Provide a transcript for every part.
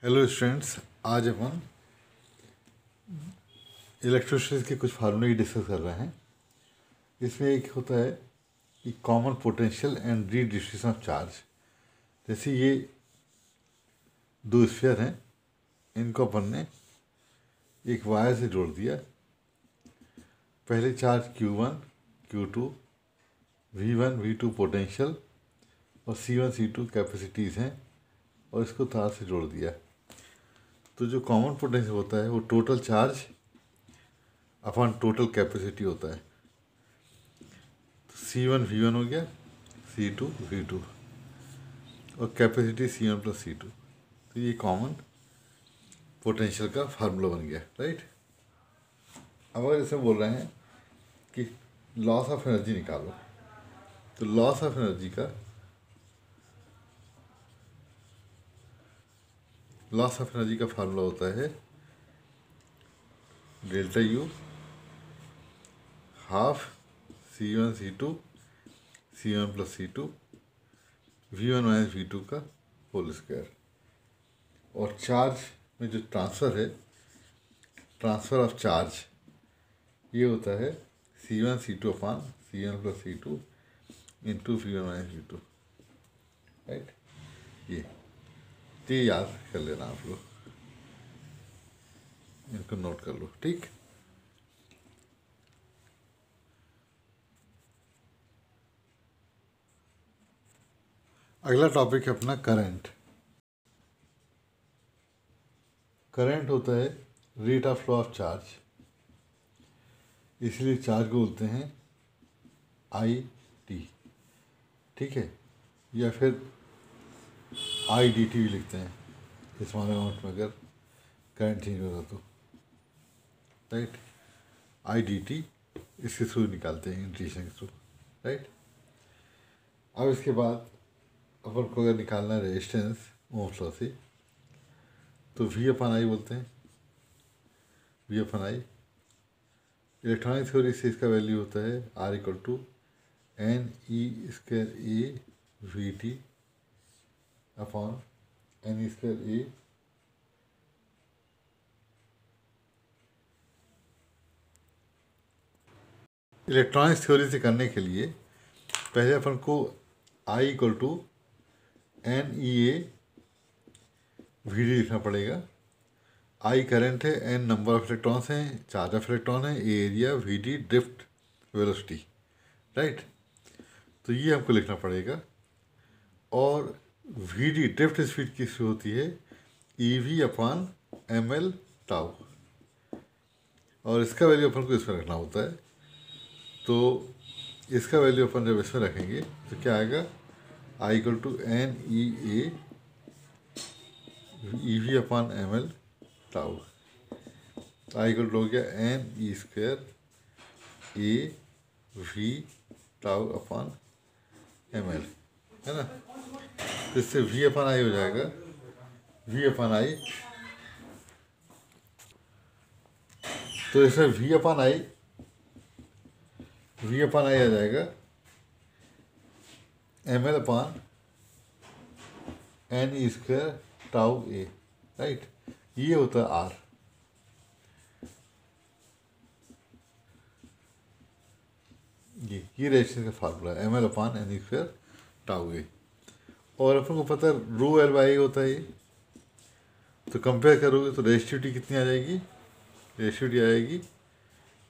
Hello students, आज अपन electrostatics के कुछ फार्मूले डिस्कस कर रहे हैं। इसमें एक होता है कि common potential and redistribution of charge. जैसे ये दो स्फीयर हैं, इनको अपन ने एक वायर से जोड़ दिया। पहले charge Q1 Q2 V1 V2 potential और C1 C2 कैपेसिटीज़ हैं और इसको तार से जोड़ दिया। तो जो कॉमन पोटेंशियल होता है वो total charge upon total capacity होता है। तो C1 V1 हो गया, C2 V2 और कैपेसिटी C1 प्लस C2। तो ये कॉमन पोटेंशियल का फार्मूला बन गया, राइट। अब अगर इसमें बोल रहे हैं कि लॉस ऑफ एनर्जी निकालो, तो लॉस ऑफ एनर्जी का फार्मूला होता है delta U half C1 C2 C1 plus C2 V1 minus V2 का होल स्क्वायर। और चार्ज में जो ट्रांसफ़र है, ट्रांसफ़र ऑफ चार्ज, ये होता है C1 C2 अपान C1 plus C2 into V1 minus V2, right. ये याद कर लेना आप लोग, इनको नोट कर लो, ठीक। अगला टॉपिक है अपना करंट। करंट होता है rate of flow of charge, इसलिए चार्ज को बोलते हैं IT, ठीक है, या फिर IDT भी लिखते हैं स्मॉल अमाउंट में अगर करंट चेंज होगा तो, राइट। IDT इसके थ्रू निकालते हैं, इंटीग्रेशन के थ्रू, राइट। अब इसके बाद अपन को अगर निकालना है रेजिस्टेंस ओम्स लॉ से, तो V अपन I बोलते हैं, V अपन I। इलेक्ट्रॉनिक थ्योरी से इसका वैल्यू होता है R equal to NE square A VT upon NE square A electronics theory से करने के लिए पहले अपन को I equal to NEA VD लिखना पड़ेगा। I करंट है, N नंबर ऑफ इलेक्ट्रॉन्स हैं, चार्ज ऑफ इलेक्ट्रॉन है, A area, VD drift velocity, right. तो ये हमको लिखना पड़ेगा। और VD ड्रिफ्ट स्पीड किससे होती है, EV अपान ML टाउ, और इसका वैल्यू अपन को इसमें रखना होता है। तो इसका वैल्यू अपन जब इसमें रखेंगे तो क्या आएगा, I equal to NEA EV upon ML tau. I equal to हो गया NE square AV tau upon ML, है ना। तो इससे V अपान I हो जाएगा, V अपान I। तो इसमें V अपान I आ जाएगा ML upon NE square tau A, right. ये होता है R। ये रेजिस्टेंस का फार्मूला है, ML upon NE square tau A। और अपन को पता है रो L बाई होता है ये। तो कंपेयर करोगे तो रेजिस्टिविटी कितनी आ जाएगी, रेजिस्टिविटी आएगी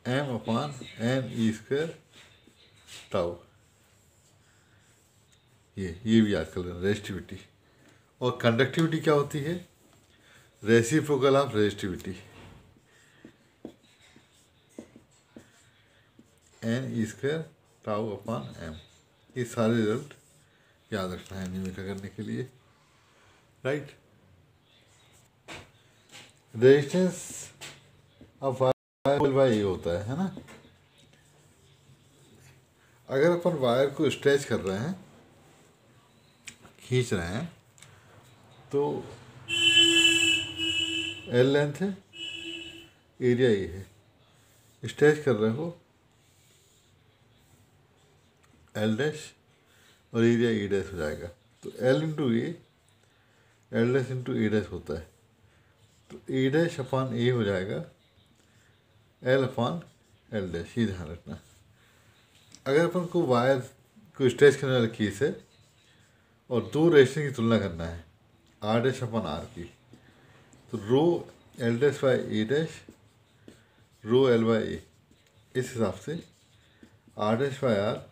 M अपान NE स्क्वायर टाउ। ये भी याद कर लेना, रेजिस्टिविटी। और कंडक्टिविटी क्या होती है, reciprocal of resistivity, NE square tau upon M। ये सारे रिजल्ट याद रखना है न्यूमेरिकल करने के लिए, right. Resistance of wire by होता है ना। अगर अपन वायर को स्ट्रेच कर रहे हैं, खींच रहे हैं, तो L लेंथ है, एरिया ये है, स्ट्रेच कर रहे हो L डैश और एरिया E डैश हो जाएगा। तो L into A, L dash into A dash होता है, तो ए डैश अपॉन ए हो जाएगा एल अपॉन एल डैश, ये ध्यान रखना। अगर अपन को वायर को स्ट्रेच करने वाला केस है और दो रेजिस्टेंस की तुलना करना है आर डैश अपॉन आर की, तो rho L dash by A dash rho L by A, इस हिसाब से R dash by R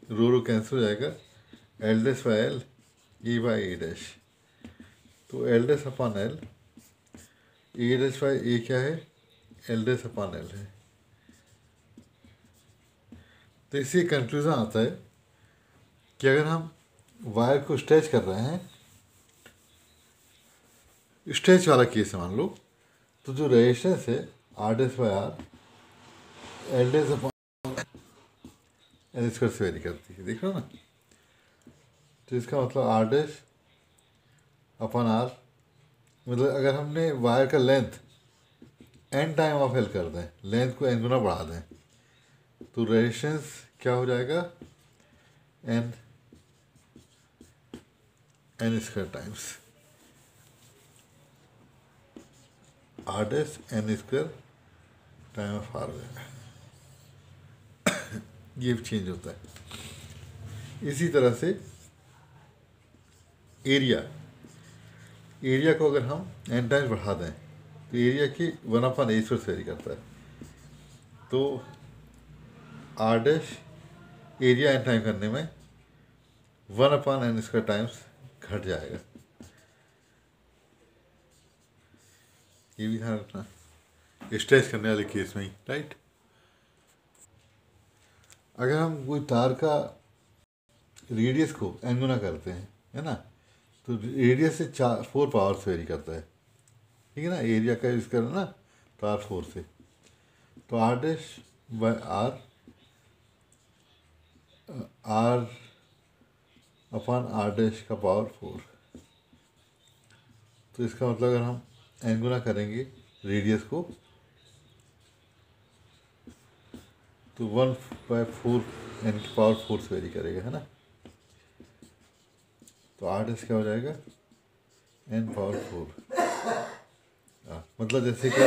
rho cancel हो जाएगा, L dash by L A by A dash, तो L dash upon L A dash by A क्या है, L dash upon L है। तो इससे कंक्लूजन आता है कि अगर हम वायर को स्ट्रेच कर रहे हैं, स्ट्रेच वाला केस है मान लो, तो जो रेजिस्टेंस है R dash by R L dash upon L square से वेरी करती है, देख रहे हो ना। तो इसका मतलब आर डैश अपॉन आर, मतलब अगर हमने वायर का length N time of L कर दें, लेंथ को एन गुना बढ़ा दें, तो रेजिस्टेंस क्या हो जाएगा, N square times R dash N square time of R हो जाएगा। ये भी चेंज होता है। इसी तरह से एरिया को अगर हम एन टाइम्स बढ़ा दें तो एरिया की वन अपॉन ए स्क्वायर से वेरी करता है, तो R dash area N time करने में one upon N square times घट जाएगा। ये भी ध्यान रखना स्ट्रेच करने वाले केस में ही, राइट। अगर हम कोई तार का रेडियस को एन गुना करते हैं, है ना, तो रेडियस से 4 पावर से वेरी करता है, ठीक है ना। एरिया का यूज़ करना ना तो R4 से, तो R dash by R upon R dash का पावर 4। तो इसका मतलब अगर हम एन गुना करेंगे रेडियस को तो 1/4 एन की पावर 4 से वेरी करेगा, है ना। तो आर डैश क्या हो जाएगा, एन पावर 4। मतलब जैसे कि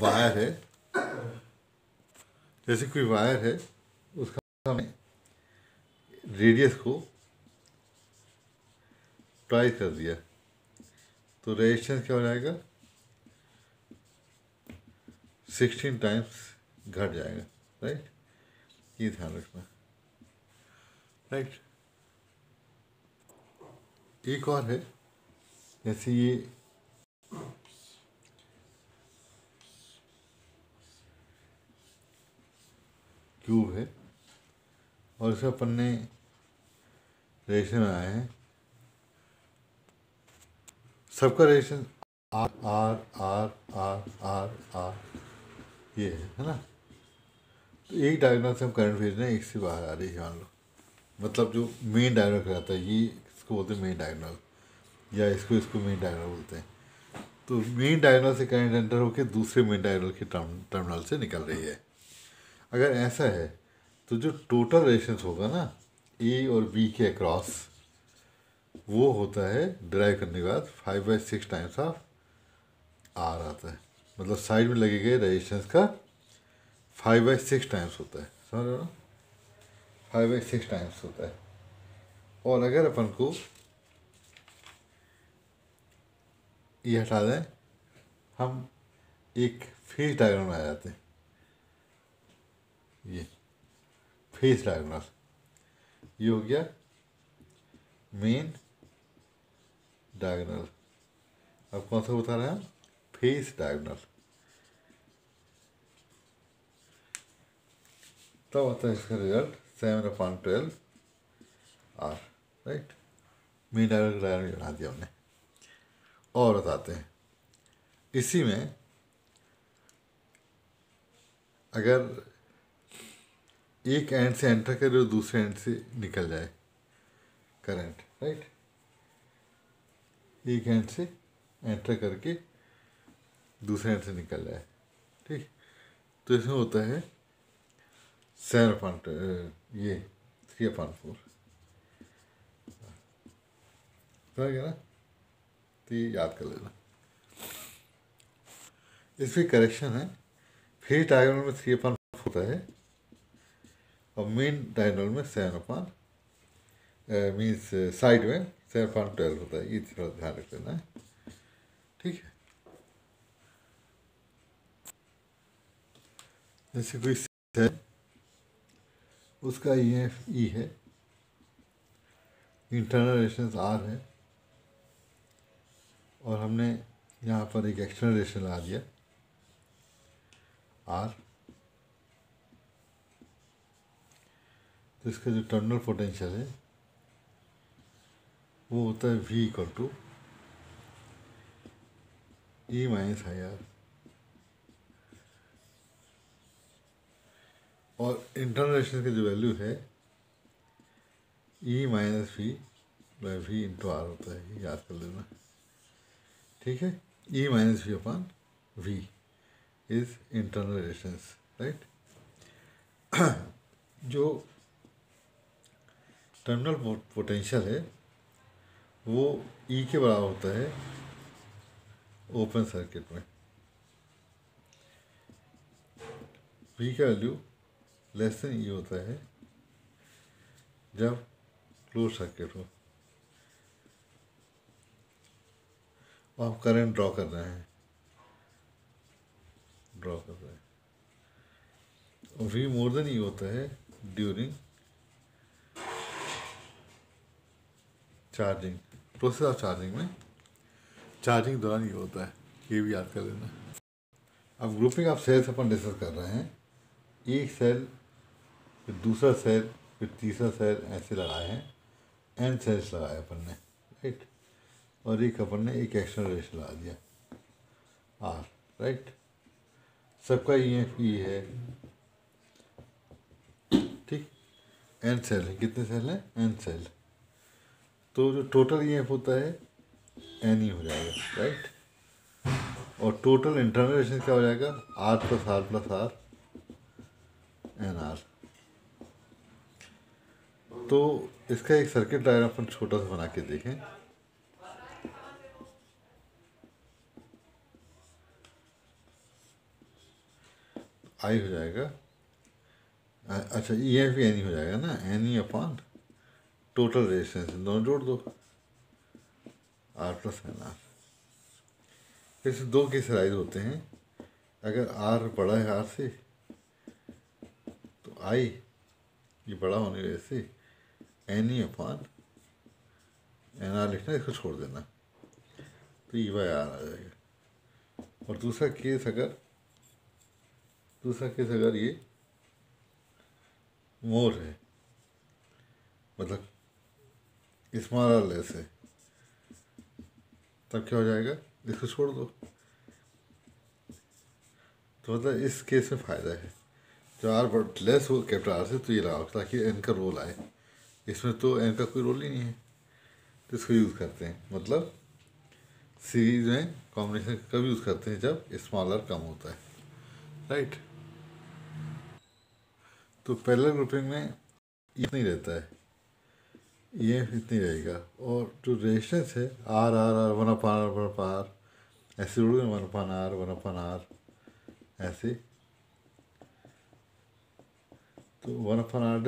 वायर है, जैसे कोई वायर है, उसका हमें रेडियस को ट्वाइस कर दिया, तो रेजिस्टेंस क्या हो जाएगा, 16 टाइम्स घट जाएगा, राइट। ये ध्यान रखना, राइट। एक और है, जैसे ये क्यूब है और इसमें अपन ने रेजिस्टेंस बनाए हैं, सबका resistance R R R R R R ये है ना। तो एक डायगोनल से हम करंट भेज रहे हैं, एक से बाहर आ रही है मान लो, मतलब जो मेन डायगोनल कहलाता है, ये इसको बोलते हैं मेन डायगोनल, या इसको मेन डायगोनल बोलते हैं। तो मेन डायगोनल से करंट एंटर होकर दूसरे मेन डायगोनल के टर्मिनल से निकल रही है। अगर ऐसा है तो जो टोटल रेजिस्टेंस होगा ना ए और बी के अक्रॉस, वो होता है ड्राइव करने के बाद 5/6 टाइम्स ऑफ आर आता है, मतलब साइड में लगे गए रेजिस्टेंस का 5/6 टाइम्स होता है, समझ रहे हो ना, 5/6 टाइम्स होता है। और अगर अपन को ये हटा दें, हम एक फेस डायग्राम में आ जाते हैं, ये फेस डायग्राम, ये हो गया मेन डायगोनल। अब कौन सा बता रहे हैं हम, फेस डायगोनल। तब आता है इसका result 7/12 R, right. Main diagonal diagram बना दिया हमने। और बताते हैं, इसी में अगर एक एंड से एंटर करे और दूसरे एंड से निकल जाए करंट, राइट, एक एंड से एंटर करके दूसरे एंड से निकल जाए, ठीक, तो इसमें होता है 3/4 समझ गया ना। तो ये याद कर लेना। इसमें करेक्शन है, फेस डायगोनल में 3/4 होता है और मेन डायगोनल में 7/, मीन्स साइड में 7/12 होता है। ये थोड़ा ध्यान रख लेना है, ठीक है। जैसे कोई है, उसका ई है, इंटरनल रेजिस्टेंस आर है, और हमने यहाँ पर एक एक्सटर्नल रेजिस्टेंस ला दिया आर, तो इसका जो टर्मिनल पोटेंशियल है वो होता है V = E - IR, और इंटरनल रेजिस्टेंस की जो वैल्यू है E - V/V × R होता है, ये याद कर लेना, ठीक है। E - V/V is internal resistance, right. जो टर्मिनल पोटेंशियल है वो E के बराबर होता है ओपन सर्किट में। V का वैल्यू लेस देन E होता है जब क्लोज सर्किट हो और आप करंट ड्रॉ कर रहे हैं, और V मोर देन E होता है during charging, process of charging में, चार्जिंग दौरान ये होता है, ये भी याद कर लेना। अब ग्रुपिंग ऑफ सेल्स अपन डिस्कस कर रहे हैं, एक सेल फिर दूसरा सेल फिर तीसरा सेल ऐसे लगाए हैं, n सेल्स लगाए अपन ने, राइट। और एक अपन ने एक एक्सटर्नल रेजिस्टेंस लगा दिया R, राइट। सबका E है, ठीक। n सेल है, कितने सेल हैं? n cell. तो जो टोटल EMF होता है NE हो जाएगा, राइट। और टोटल इंटरनल रेजिस्टेंस क्या हो जाएगा? R + R + R NR। तो इसका एक सर्किट डायग्राम अपन छोटा सा बना के देखें। आई हो जाएगा, अच्छा EMF NE हो जाएगा ना, NE/, टोटल रेजिस्टेंस दोनों जोड़ दो, R + NR। इसमें दो केस राइज होते हैं, अगर R बड़ा है R से तो I ये बड़ा होने की वजह से NE/NR लिखना, इसको छोड़ देना, तो E/R आ जाएगा। और दूसरा केस अगर ये मोर है, मतलब स्मॉल और लेस है, तब क्या हो जाएगा? इसको छोड़ दो। तो मतलब इस केस में फ़ायदा है, जो R लेस हो कैपिटल R से तो ये लगाओ ताकि N का रोल आए। इसमें तो N का कोई रोल ही नहीं है, तो इसको यूज़ करते हैं। मतलब सीरीज में कॉम्बिनेशन कब यूज़ करते हैं? जब स्मॉलर कम होता है, राइट। तो पैरेलल ग्रुपिंग में इतना ही रहता है, ये इतनी रहेगा। और जो रेजिस्टेंस है R 1/R ऐसे जोड़ दें, 1/R ऐसे, तो 1/R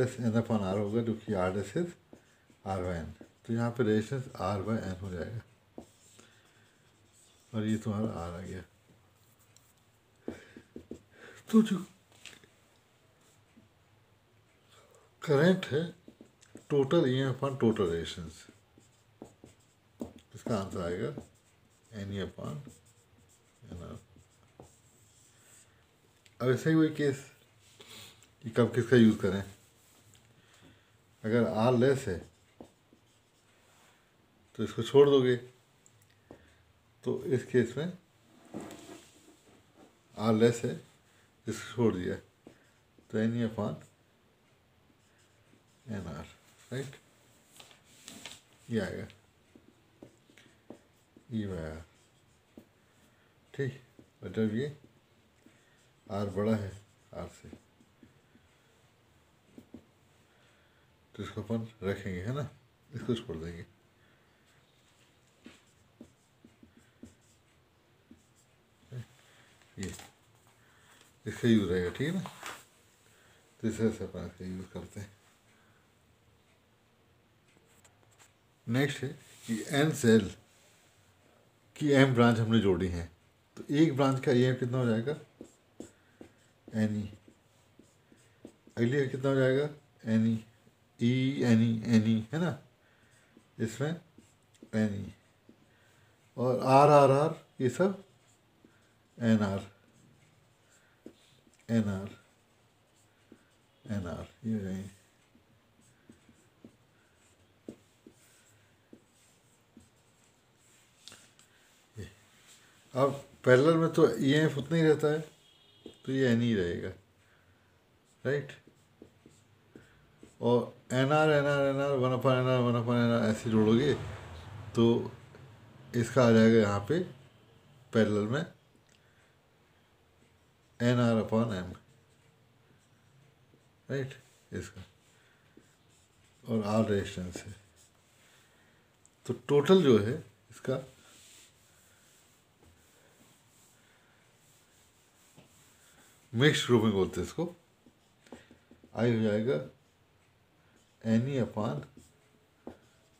N/R होगा, जो कि R इज R/N। तो यहाँ पे रेजिस्टेंस R/N हो जाएगा, और ये तुम्हारा R आ गया। तो जो करंट है टोटल EMF टोटल रेजिस्टेंस, इसका आंसर आएगा NE/NR। अब ऐसे ही वही केस कि कब किसका यूज़ करें। अगर R लेस है तो इसको छोड़ दोगे, तो इस केस में R लेस है, इसको छोड़ दिया, तो NE/NR, राइट। ये आएगा E/R, ठीक। और जब ये R बड़ा है R से, तो इसको अपन रखेंगे, है ना, इसको छोड़ देंगे। ये इसका यूज़ रहेगा, ठीक है ना। तो इस तरह से अपन इसका यूज़ करते हैं। नेक्स्ट है कि एन सेल की एम ब्रांच हमने जोड़ी है, तो एक ब्रांच का एम कितना हो जाएगा, एन ई। अगली का कितना हो जाएगा, एन ई एन ई है ना, इसमें एन ई। और आर आर आर ये सब N R N R N R ये हो जाएंगे। अब पैरेलल में तो ई एम एफ उतना ही रहता है, तो ये एन ही रहेगा, राइट। और N R N R N R one upon N R one upon N R ऐसे जोड़ोगे तो इसका आ जाएगा यहाँ पे पैरेलल में N R upon M, right इसका। और आर रेजिस्टेंस है, तो टोटल जो है इसका मिक्स ग्रुपिंग बोलते हैं इसको, आई हो जाएगा N E upon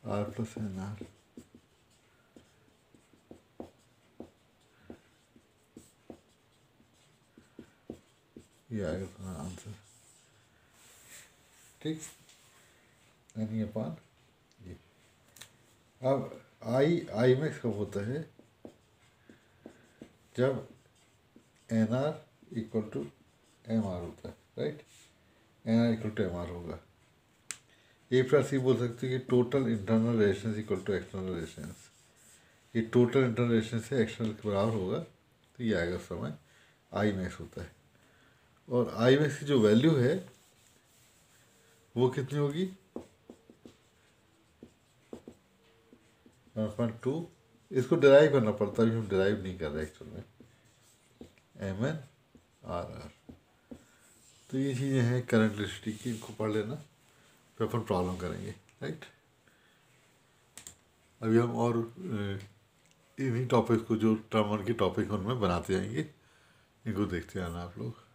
R plus N R. ये आएगा तुम्हारा आंसर, ठीक। एन ई अपॉन ये। अब आई मैक्स कब होता है, जब N R equal to M R होता है, right. N R equal to M R होगा। एक प्रकार से बोल सकते हैं कि total internal resistance equal to external resistance. ये टोटल इंटरनल रेजिस्टेंस है एक्सटर्नल के बराबर होगा, तो ये आएगा समय आई मैक्स होता है। और आई मैक्स की जो वैल्यू है वो कितनी होगी, 1.2। इसको डिराइव करना पड़ता है, अभी हम डिराइव नहीं कर रहे एक्चुअल में, एम एन आर आर। तो ये चीज़ें हैं करंट इलेक्ट्रिसिटी की, इनको पढ़ लेना, फिर अपन प्रॉब्लम करेंगे, राइट। अभी हम और इन्हीं टॉपिक्स को जो टर्म वन के टॉपिक उनमें बनाते जाएंगे, इनको देखते आना आप लोग।